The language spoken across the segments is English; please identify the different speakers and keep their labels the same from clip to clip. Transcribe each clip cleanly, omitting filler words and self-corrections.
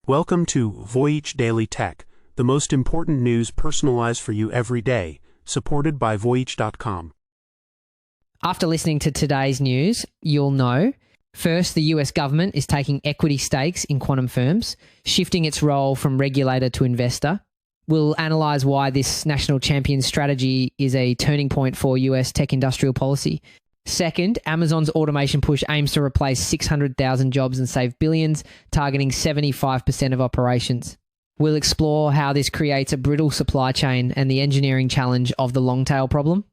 Speaker 1: Welcome to Voyage Daily Tech, the most important news personalized for you every day, supported by Voyage.com.
Speaker 2: After listening to today's news, you'll know, first, the US government is taking equity stakes in quantum firms, shifting its role from regulator to investor. We'll analyse why this national champion strategy is a turning point for US tech industrial policy. Second, Amazon's automation push aims to replace 600,000 jobs and save billions, targeting 75% of operations. We'll explore how this creates a brittle supply chain and the engineering challenge of the long tail problem.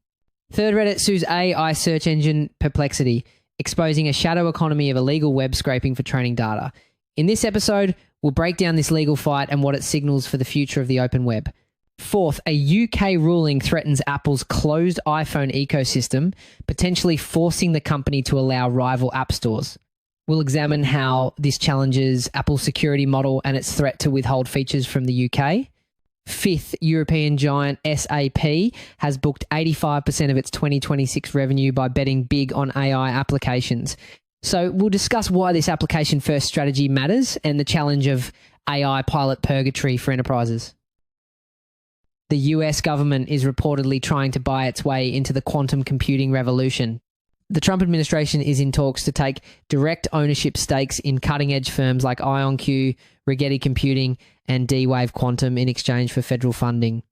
Speaker 2: Third, Reddit sues AI search engine Perplexity, exposing a shadow economy of illegal web scraping for training data. In this episode, we'll break down this legal fight and what it signals for the future of the open web. Fourth, a UK ruling threatens Apple's closed iPhone ecosystem, potentially forcing the company to allow rival app stores. We'll examine how this challenges Apple's security model and its threat to withhold features from the UK. Fifth, European giant SAP has booked 85% of its 2026 revenue by betting big on AI applications. So we'll discuss why this application-first strategy matters and the challenge of AI pilot purgatory for enterprises. The US government is reportedly trying to buy its way into the quantum computing revolution. The Trump administration is in talks to take direct ownership stakes in cutting-edge firms like IonQ, Rigetti Computing, and D-Wave Quantum in exchange for federal funding.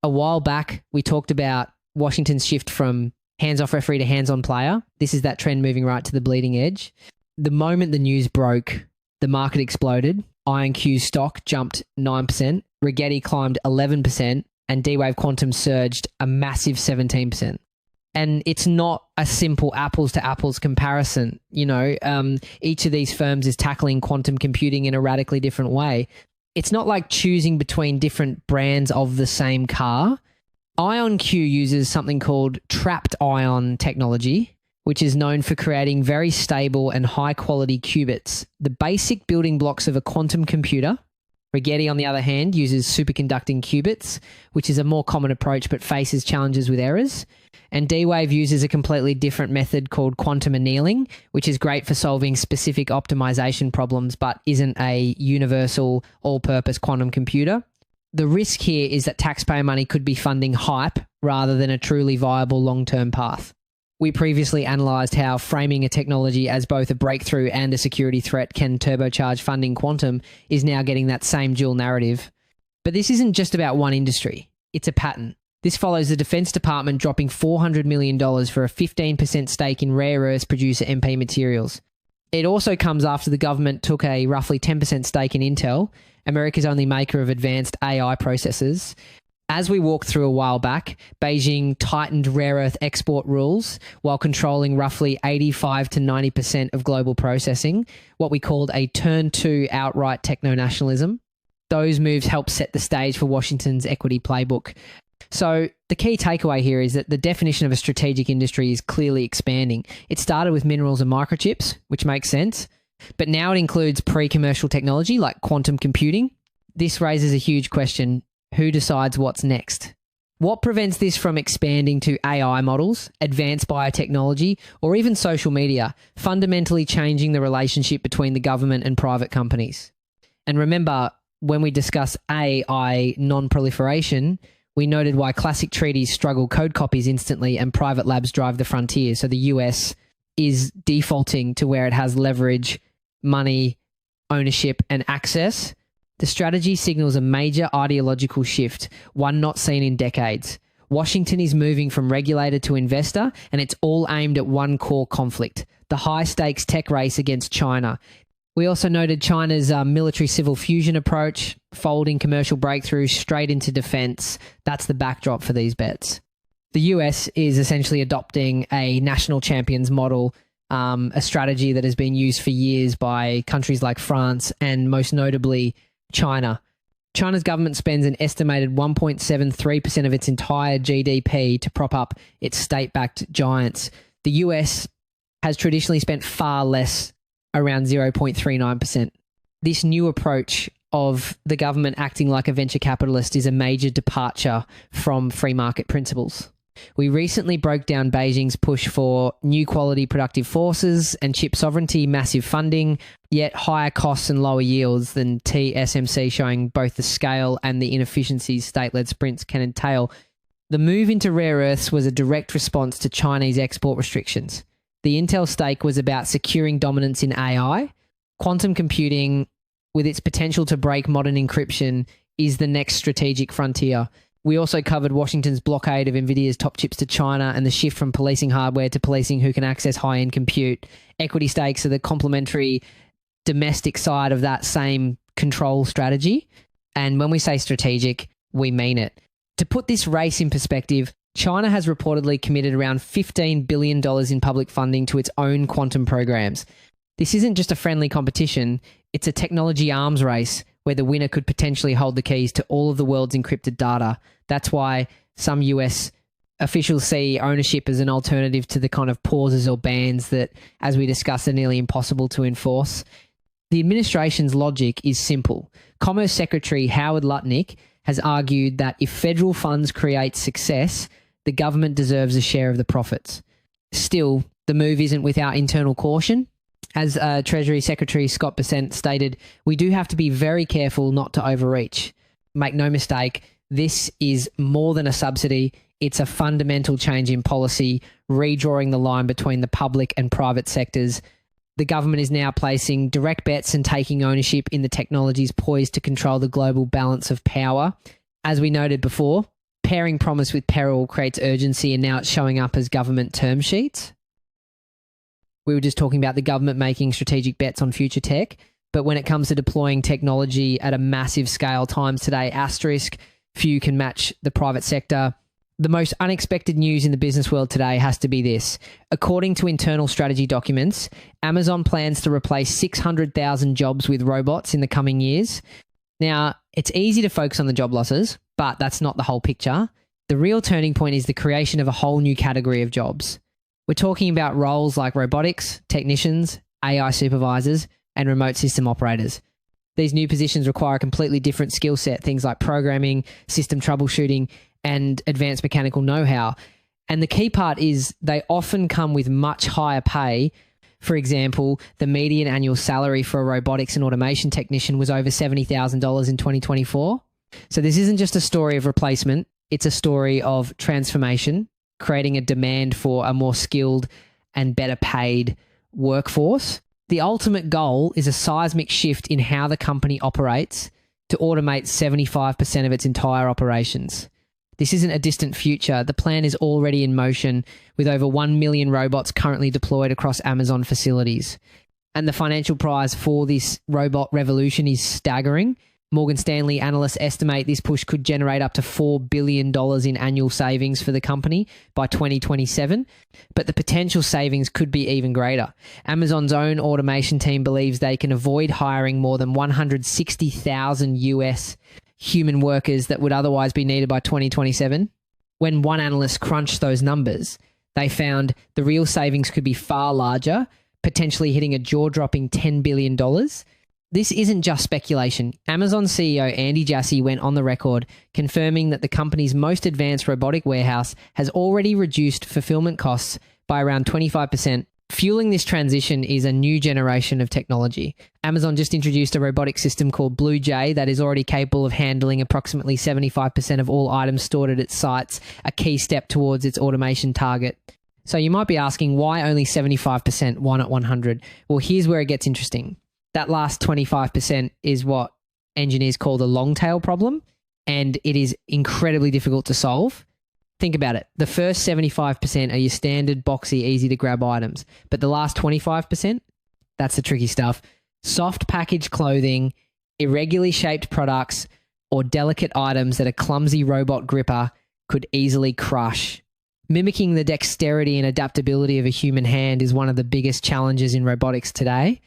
Speaker 2: A while back, we talked about Washington's shift from hands-off referee to hands-on player. This is that trend moving right to the bleeding edge. The moment the news broke, the market exploded. IonQ's stock jumped 9%, Rigetti climbed 11%, and D-Wave Quantum surged a massive 17%. And it's not a simple apples to apples comparison. Each of these firms is tackling quantum computing in a radically different way. It's not like choosing between different brands of the same car. IonQ uses something called trapped ion technology, which is known for creating very stable and high quality qubits, the basic building blocks of a quantum computer. Rigetti, on the other hand, uses superconducting qubits, which is a more common approach but faces challenges with errors. And D-Wave uses a completely different method called quantum annealing, which is great for solving specific optimization problems but isn't a universal, all-purpose quantum computer. The risk here is that taxpayer money could be funding hype rather than a truly viable long-term path. We previously analysed how framing a technology as both a breakthrough and a security threat can turbocharge funding quantum is now getting that same dual narrative. But this isn't just about one industry. It's a pattern. This follows the Defense Department dropping $400 million for a 15% stake in rare earths producer MP Materials. It also comes after the government took a roughly 10% stake in Intel, America's only maker of advanced AI processors. As we walked through a while back, Beijing tightened rare earth export rules while controlling roughly 85 to 90% of global processing, what we called a turn to outright techno-nationalism. Those moves helped set the stage for Washington's equity playbook. So the key takeaway here is that the definition of a strategic industry is clearly expanding. It started with minerals and microchips, which makes sense, but now it includes pre-commercial technology like quantum computing. This raises a huge question. Who decides what's next? What prevents this from expanding to AI models, advanced biotechnology, or even social media, fundamentally changing the relationship between the government and private companies? And remember, when we discuss AI non-proliferation, we noted why classic treaties struggle code copies instantly and private labs drive the frontier. So the US is defaulting to where it has leverage, money, ownership, and access. The strategy signals a major ideological shift, one not seen in decades. Washington is moving from regulator to investor, and it's all aimed at one core conflict, the high-stakes tech race against China. We also noted China's military-civil fusion approach, folding commercial breakthroughs straight into defense. That's the backdrop for these bets. The US is essentially adopting a national champions model, a strategy that has been used for years by countries like France and most notably China. China's government spends an estimated 1.73% of its entire GDP to prop up its state-backed giants. The US has traditionally spent far less, around 0.39%. This new approach of the government acting like a venture capitalist is a major departure from free market principles. We recently broke down Beijing's push for new quality productive forces and chip sovereignty, massive funding, yet higher costs and lower yields than TSMC, showing both the scale and the inefficiencies state-led sprints can entail. The move into rare earths was a direct response to Chinese export restrictions. The Intel stake was about securing dominance in AI. Quantum computing, with its potential to break modern encryption, is the next strategic frontier. We also covered Washington's blockade of NVIDIA's top chips to China and the shift from policing hardware to policing who can access high-end compute. Equity stakes are the complementary domestic side of that same control strategy. And when we say strategic, we mean it. To put this race in perspective, China has reportedly committed around $15 billion in public funding to its own quantum programs. This isn't just a friendly competition, it's a technology arms race where the winner could potentially hold the keys to all of the world's encrypted data. That's why some US officials see ownership as an alternative to the kind of pauses or bans that, as we discussed, are nearly impossible to enforce. The administration's logic is simple. Commerce Secretary Howard Lutnick has argued that if federal funds create success, the government deserves a share of the profits. Still, the move isn't without internal caution. As Treasury Secretary Scott Bessent stated, we do have to be very careful not to overreach. Make no mistake, this is more than a subsidy. It's a fundamental change in policy, redrawing the line between the public and private sectors. The government is now placing direct bets and taking ownership in the technologies poised to control the global balance of power. As we noted before, pairing promise with peril creates urgency, and now it's showing up as government term sheets. We were just talking about the government making strategic bets on future tech, but when it comes to deploying technology at a massive scale, times today, asterisk, few can match the private sector. The most unexpected news in the business world today has to be this. According to internal strategy documents, Amazon plans to replace 600,000 jobs with robots in the coming years. Now, it's easy to focus on the job losses, but that's not the whole picture. The real turning point is the creation of a whole new category of jobs. We're talking about roles like robotics, technicians, AI supervisors, and remote system operators. These new positions require a completely different skill set, things like programming, system troubleshooting, and advanced mechanical know-how. And the key part is they often come with much higher pay. For example, the median annual salary for a robotics and automation technician was over $70,000 in 2024. So this isn't just a story of replacement, it's a story of transformation, creating a demand for a more skilled and better paid workforce. The ultimate goal is a seismic shift in how the company operates to automate 75% of its entire operations. This isn't a distant future. The plan is already in motion, with over 1 million robots currently deployed across Amazon facilities. And the financial prize for this robot revolution is staggering. Morgan Stanley analysts estimate this push could generate up to $4 billion in annual savings for the company by 2027, but the potential savings could be even greater. Amazon's own automation team believes they can avoid hiring more than 160,000 US human workers that would otherwise be needed by 2027. When one analyst crunched those numbers, they found the real savings could be far larger, potentially hitting a jaw-dropping $10 billion. This isn't just speculation. Amazon CEO Andy Jassy went on the record confirming that the company's most advanced robotic warehouse has already reduced fulfillment costs by around 25%. Fueling this transition is a new generation of technology. Amazon just introduced a robotic system called Blue Jay that is already capable of handling approximately 75% of all items stored at its sites, a key step towards its automation target. So you might be asking, why only 75%? Why not 100? Well, here's where it gets interesting. That last 25% is what engineers call the long tail problem, and it is incredibly difficult to solve. Think about it. The first 75% are your standard boxy, easy to grab items, but the last 25%, that's the tricky stuff. Soft packaged clothing, irregularly shaped products, or delicate items that a clumsy robot gripper could easily crush. Mimicking the dexterity and adaptability of a human hand is one of the biggest challenges in robotics today.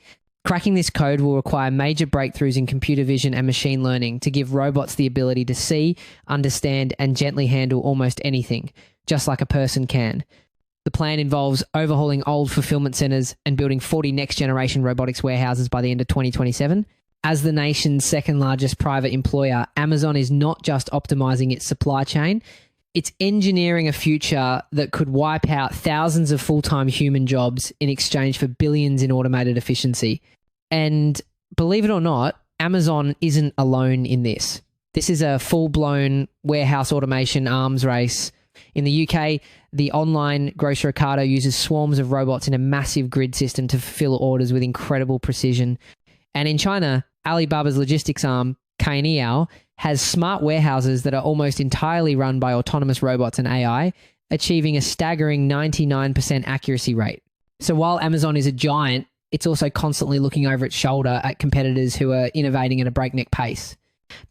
Speaker 2: Cracking this code will require major breakthroughs in computer vision and machine learning to give robots the ability to see, understand, and gently handle almost anything, just like a person can. The plan involves overhauling old fulfillment centers and building 40 next-generation robotics warehouses by the end of 2027. As the nation's second largest private employer, Amazon is not just optimizing its supply chain, It's engineering a future that could wipe out thousands of full-time human jobs in exchange for billions in automated efficiency. And believe it or not, Amazon isn't alone in this. This is a full-blown warehouse automation arms race. In the UK, the online grocer Ocado uses swarms of robots in a massive grid system to fulfill orders with incredible precision. And in China, Alibaba's logistics arm, Cainiao, has smart warehouses that are almost entirely run by autonomous robots and AI, achieving a staggering 99% accuracy rate. So while Amazon is a giant, it's also constantly looking over its shoulder at competitors who are innovating at a breakneck pace.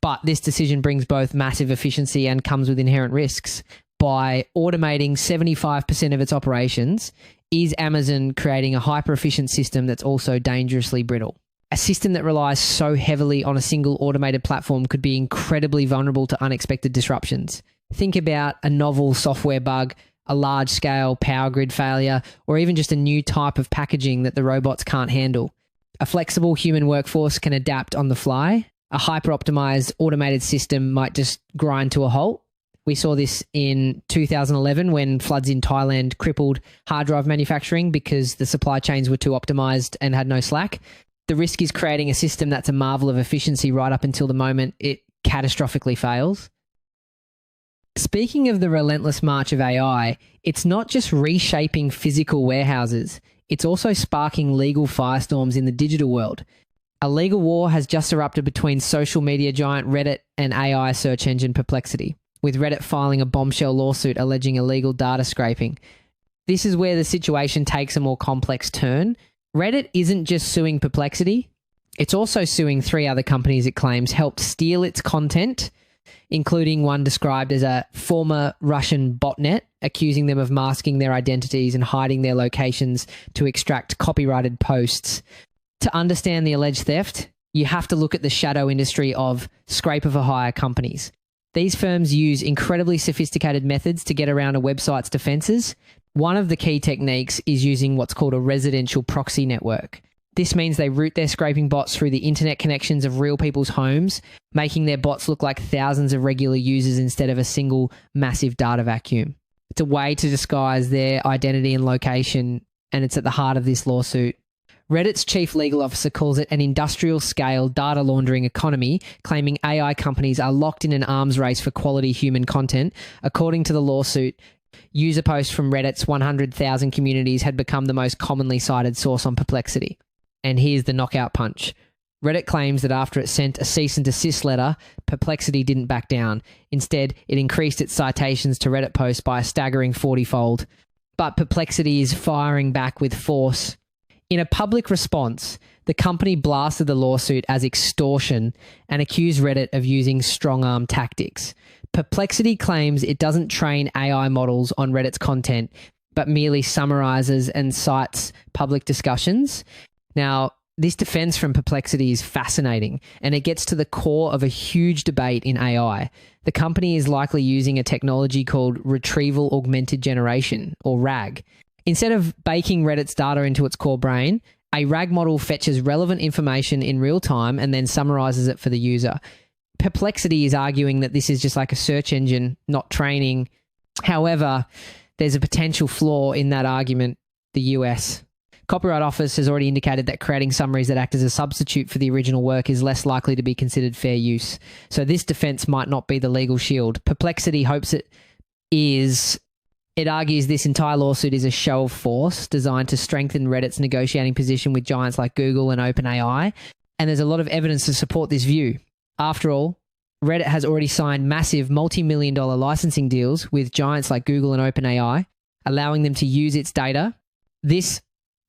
Speaker 2: But this decision brings both massive efficiency and comes with inherent risks. By automating 75% of its operations, is Amazon creating a hyper-efficient system that's also dangerously brittle? A system that relies so heavily on a single automated platform could be incredibly vulnerable to unexpected disruptions. Think about a novel software bug, a large-scale power grid failure, or even just a new type of packaging that the robots can't handle. A flexible human workforce can adapt on the fly. A hyper-optimized automated system might just grind to a halt. We saw this in 2011 when floods in Thailand crippled hard drive manufacturing because the supply chains were too optimized and had no slack. The risk is creating a system that's a marvel of efficiency right up until the moment it catastrophically fails. Speaking of the relentless march of AI, it's not just reshaping physical warehouses, it's also sparking legal firestorms in the digital world. A legal war has just erupted between social media giant Reddit and AI search engine Perplexity, with Reddit filing a bombshell lawsuit alleging illegal data scraping. This is where the situation takes a more complex turn. Reddit isn't just suing Perplexity, it's also suing 3 other companies it claims helped steal its content, including one described as a former Russian botnet, accusing them of masking their identities and hiding their locations to extract copyrighted posts. To understand the alleged theft, you have to look at the shadow industry of scraper-for-hire companies. These firms use incredibly sophisticated methods to get around a website's defenses. One of the key techniques is using what's called a residential proxy network. This means they route their scraping bots through the internet connections of real people's homes, making their bots look like thousands of regular users instead of a single massive data vacuum. It's a way to disguise their identity and location, and it's at the heart of this lawsuit. Reddit's chief legal officer calls it an industrial-scale data laundering economy, claiming AI companies are locked in an arms race for quality human content. According to the lawsuit, user posts from Reddit's 100,000 communities had become the most commonly cited source on Perplexity. And here's the knockout punch. Reddit claims that after it sent a cease and desist letter, Perplexity didn't back down. Instead, it increased its citations to Reddit posts by a staggering 40-fold. But Perplexity is firing back with force. In a public response, the company blasted the lawsuit as extortion and accused Reddit of using strong-arm tactics. Perplexity claims it doesn't train AI models on Reddit's content, but merely summarizes and cites public discussions. Now, this defense from Perplexity is fascinating, and it gets to the core of a huge debate in AI. The company is likely using a technology called Retrieval Augmented Generation, or RAG. Instead of baking Reddit's data into its core brain, a RAG model fetches relevant information in real time and then summarizes it for the user. Perplexity is arguing that this is just like a search engine, not training. However, there's a potential flaw in that argument, the US. Copyright Office has already indicated that creating summaries that act as a substitute for the original work is less likely to be considered fair use. So this defense might not be the legal shield. Perplexity hopes it is. It argues this entire lawsuit is a show of force designed to strengthen Reddit's negotiating position with giants like Google and OpenAI, and there's a lot of evidence to support this view. After all, Reddit has already signed massive multi-million-dollar licensing deals with giants like Google and OpenAI, allowing them to use its data. This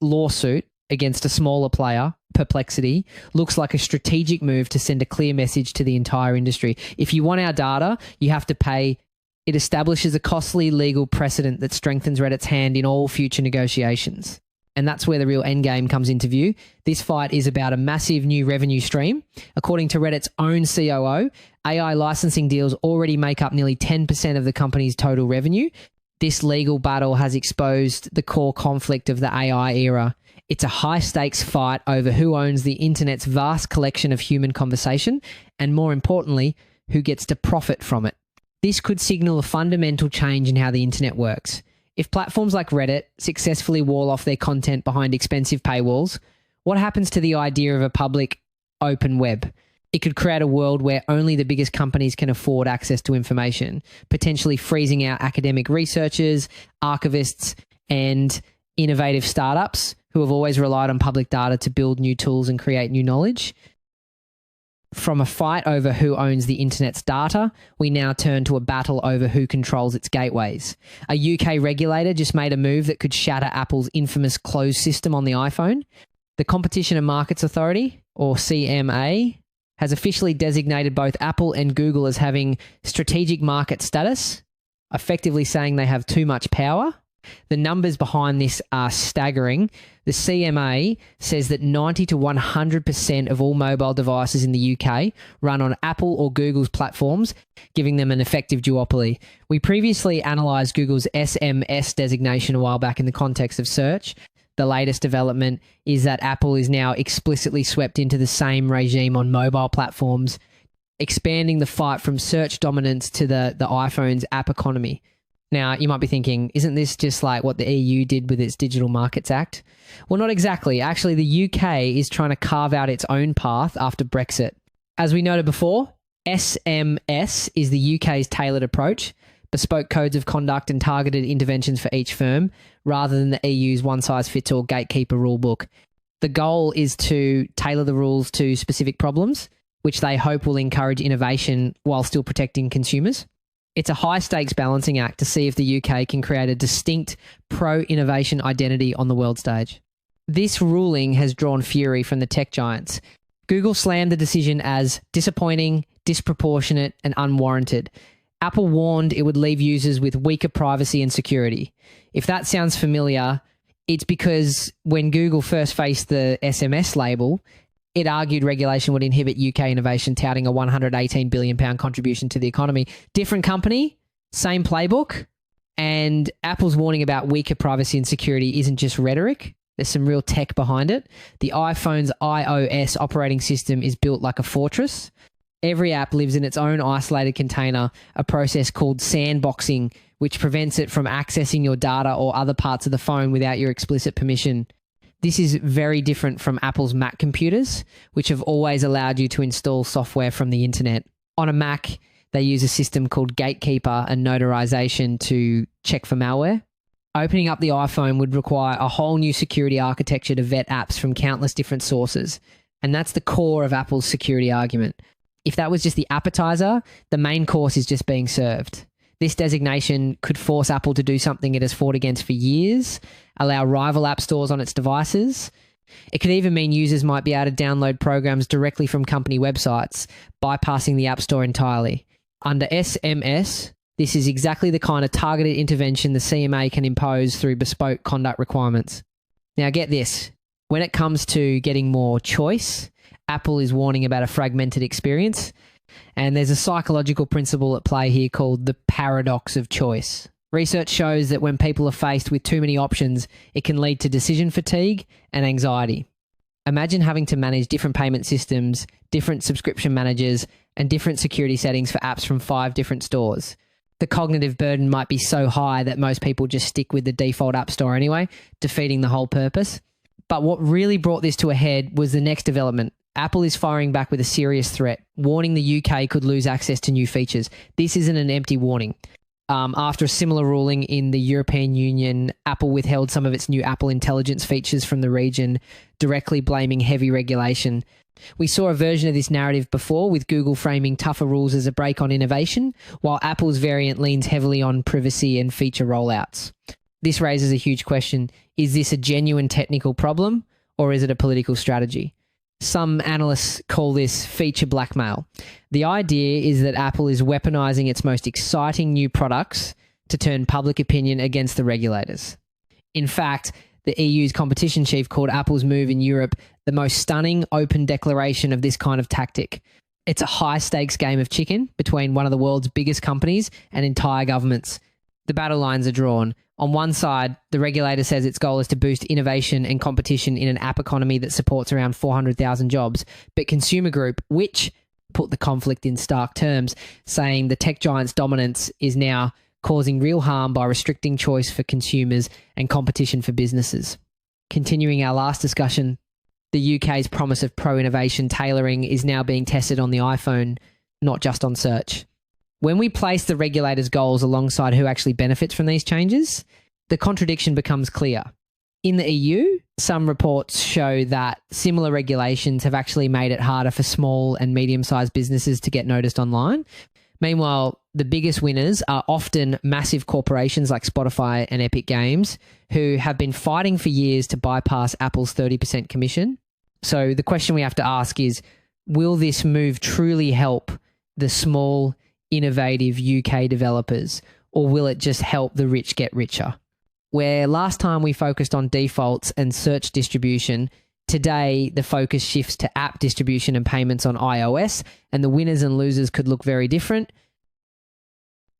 Speaker 2: lawsuit against a smaller player, Perplexity, looks like a strategic move to send a clear message to the entire industry. If you want our data, you have to pay. It establishes a costly legal precedent that strengthens Reddit's hand in all future negotiations. And that's where the real endgame comes into view. This fight is about a massive new revenue stream. According to Reddit's own COO, AI licensing deals already make up nearly 10% of the company's total revenue. This legal battle has exposed the core conflict of the AI era. It's a high-stakes fight over who owns the internet's vast collection of human conversation, and more importantly, who gets to profit from it. This could signal a fundamental change in how the internet works. If platforms like Reddit successfully wall off their content behind expensive paywalls, what happens to the idea of a public, open web? It could create a world where only the biggest companies can afford access to information, potentially freezing out academic researchers, archivists, and innovative startups who have always relied on public data to build new tools and create new knowledge. From a fight over who owns the internet's data, we now turn to a battle over who controls its gateways. A UK regulator just made a move that could shatter Apple's infamous closed system on the iPhone. The Competition and Markets Authority, or CMA, has officially designated both Apple and Google as having strategic market status, effectively saying they have too much power. The numbers behind this are staggering. The CMA says that 90 to 100% of all mobile devices in the UK run on Apple or Google's platforms, giving them an effective duopoly. We previously analysed Google's SMS designation a while back in the context of search. The latest development is that Apple is now explicitly swept into the same regime on mobile platforms, expanding the fight from search dominance to the iPhone's app economy. Now, you might be thinking, isn't this just like what the EU did with its Digital Markets Act? Well, not exactly. Actually, the UK is trying to carve out its own path after Brexit. As we noted before, SMS is the UK's tailored approach, bespoke codes of conduct and targeted interventions for each firm, rather than the EU's one-size-fits-all gatekeeper rulebook. The goal is to tailor the rules to specific problems, which they hope will encourage innovation while still protecting consumers. It's a high-stakes balancing act to see if the UK can create a distinct pro-innovation identity on the world stage. This ruling has drawn fury from the tech giants. Google slammed the decision as disappointing, disproportionate, and unwarranted. Apple warned it would leave users with weaker privacy and security. If that sounds familiar, it's because when Google first faced the SMS label, it argued regulation would inhibit UK innovation, touting a £118 billion contribution to the economy. Different company, same playbook, and Apple's warning about weaker privacy and security isn't just rhetoric. There's some real tech behind it. The iPhone's iOS operating system is built like a fortress. Every app lives in its own isolated container, a process called sandboxing, which prevents it from accessing your data or other parts of the phone without your explicit permission. This is very different from Apple's Mac computers, which have always allowed you to install software from the internet. On a Mac, they use a system called Gatekeeper and notarization to check for malware. Opening up the iPhone would require a whole new security architecture to vet apps from countless different sources. And that's the core of Apple's security argument. If that was just the appetizer, the main course is just being served. This designation could force Apple to do something it has fought against for years, allow rival app stores on its devices. It could even mean users might be able to download programs directly from company websites, bypassing the App Store entirely. Under SMS, this is exactly the kind of targeted intervention the CMA can impose through bespoke conduct requirements. Now get this, when it comes to getting more choice, Apple is warning about a fragmented experience. And there's a psychological principle at play here called the paradox of choice. Research shows that when people are faced with too many options, it can lead to decision fatigue and anxiety. Imagine having to manage different payment systems, different subscription managers, and different security settings for apps from 5 different stores. The cognitive burden might be so high that most people just stick with the default app store anyway, defeating the whole purpose. But what really brought this to a head was the next development. Apple is firing back with a serious threat, warning the UK could lose access to new features. This isn't an empty warning. After a similar ruling in the European Union, Apple withheld some of its new Apple Intelligence features from the region, directly blaming heavy regulation. We saw a version of this narrative before, with Google framing tougher rules as a brake on innovation, while Apple's variant leans heavily on privacy and feature rollouts. This raises a huge question. Is this a genuine technical problem, or is it a political strategy? Some analysts call this feature blackmail. The idea is that Apple is weaponizing its most exciting new products to turn public opinion against the regulators. In fact, the EU's competition chief called Apple's move in Europe the most stunning open declaration of this kind of tactic. It's a high-stakes game of chicken between one of the world's biggest companies and entire governments. The battle lines are drawn. On one side, the regulator says its goal is to boost innovation and competition in an app economy that supports around 400,000 jobs. But Consumer Group, which put the conflict in stark terms, saying the tech giant's dominance is now causing real harm by restricting choice for consumers and competition for businesses. Continuing our last discussion, the UK's promise of pro-innovation tailoring is now being tested on the iPhone, not just on search. When we place the regulator's goals alongside who actually benefits from these changes, the contradiction becomes clear. In the EU, some reports show that similar regulations have actually made it harder for small and medium-sized businesses to get noticed online. Meanwhile, the biggest winners are often massive corporations like Spotify and Epic Games, who have been fighting for years to bypass Apple's 30% commission. So the question we have to ask is, will this move truly help the small, innovative UK developers, or will it just help the rich get richer? Where last time we focused on defaults and search distribution, today the focus shifts to app distribution and payments on iOS, and the winners and losers could look very different.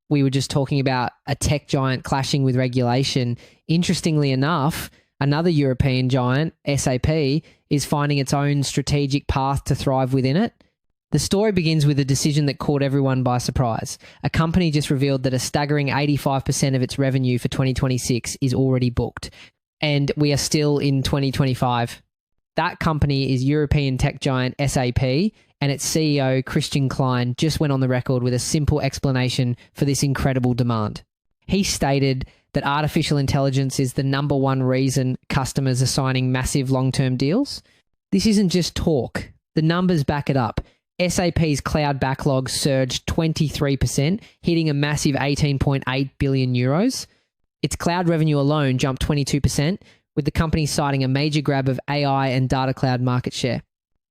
Speaker 2: We were just talking about a tech giant clashing with regulation. Interestingly enough, another European giant, SAP, is finding its own strategic path to thrive within it. The story begins with a decision that caught everyone by surprise. A company just revealed that a staggering 85% of its revenue for 2026 is already booked, and we are still in 2025. That company is European tech giant SAP, and its CEO, Christian Klein, just went on the record with a simple explanation for this incredible demand. He stated that artificial intelligence is the number one reason customers are signing massive long-term deals. This isn't just talk. The numbers back it up. SAP's cloud backlog surged 23%, hitting a massive 18.8 billion euros. Its cloud revenue alone jumped 22%, with the company citing a major grab of AI and data cloud market share.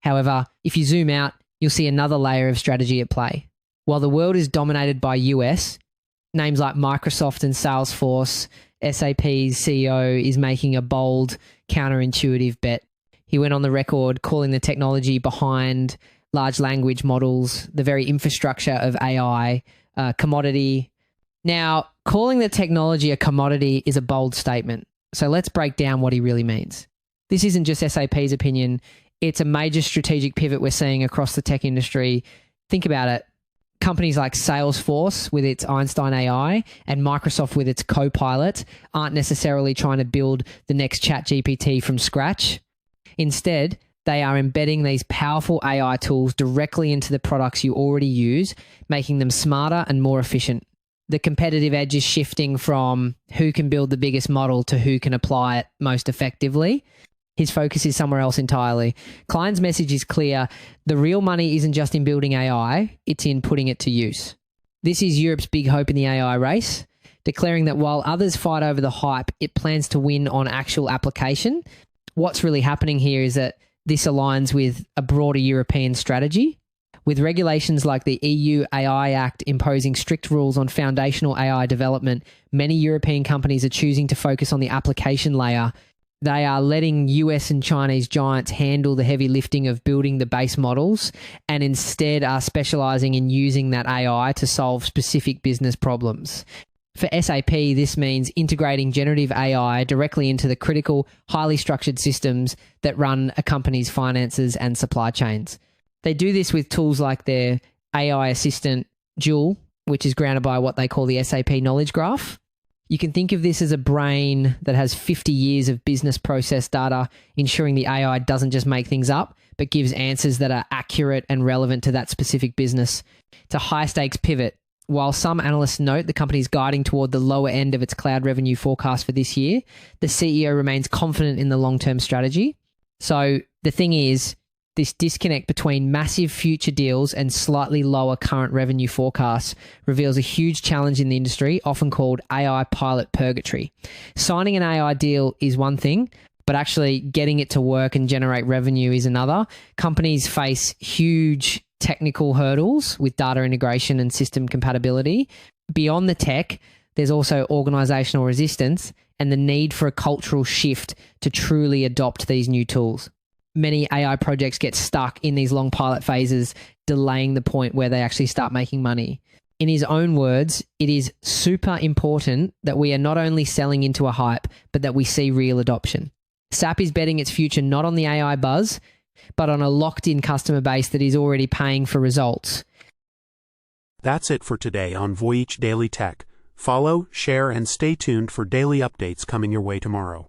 Speaker 2: However, if you zoom out, you'll see another layer of strategy at play. While the world is dominated by US, names like Microsoft and Salesforce, SAP's CEO is making a bold, counterintuitive bet. He went on the record calling the technology behind large language models, the very infrastructure of AI, commodity. Now, calling the technology a commodity is a bold statement. So let's break down what he really means. This isn't just SAP's opinion. It's a major strategic pivot we're seeing across the tech industry. Think about it. Companies like Salesforce with its Einstein AI and Microsoft with its Copilot aren't necessarily trying to build the next ChatGPT from scratch. Instead, they are embedding these powerful AI tools directly into the products you already use, making them smarter and more efficient. The competitive edge is shifting from who can build the biggest model to who can apply it most effectively. His focus is somewhere else entirely. Klein's message is clear. The real money isn't just in building AI, it's in putting it to use. This is Europe's big hope in the AI race, declaring that while others fight over the hype, it plans to win on actual application. What's really happening here is that this aligns with a broader European strategy. With regulations like the EU AI Act imposing strict rules on foundational AI development, many European companies are choosing to focus on the application layer. They are letting US and Chinese giants handle the heavy lifting of building the base models and instead are specializing in using that AI to solve specific business problems. For SAP, this means integrating generative AI directly into the critical, highly structured systems that run a company's finances and supply chains. They do this with tools like their AI assistant, Joule, which is grounded by what they call the SAP Knowledge Graph. You can think of this as a brain that has 50 years of business process data, ensuring the AI doesn't just make things up, but gives answers that are accurate and relevant to that specific business. It's a high-stakes pivot. While some analysts note the company is guiding toward the lower end of its cloud revenue forecast for this year, the CEO remains confident in the long-term strategy. So the thing is, this disconnect between massive future deals and slightly lower current revenue forecasts reveals a huge challenge in the industry, often called AI pilot purgatory. Signing an AI deal is one thing, but actually getting it to work and generate revenue is another. Companies face huge technical hurdles with data integration and system compatibility. Beyond the tech, there's also organizational resistance and the need for a cultural shift to truly adopt these new tools. Many AI projects get stuck in these long pilot phases, delaying the point where they actually start making money. In his own words, it is super important that we are not only selling into a hype, but that we see real adoption. SAP is betting its future not on the AI buzz, but on a locked-in customer base that is already paying for results.
Speaker 1: That's it for today on Voyage Daily Tech. Follow, share, and stay tuned for daily updates coming your way tomorrow.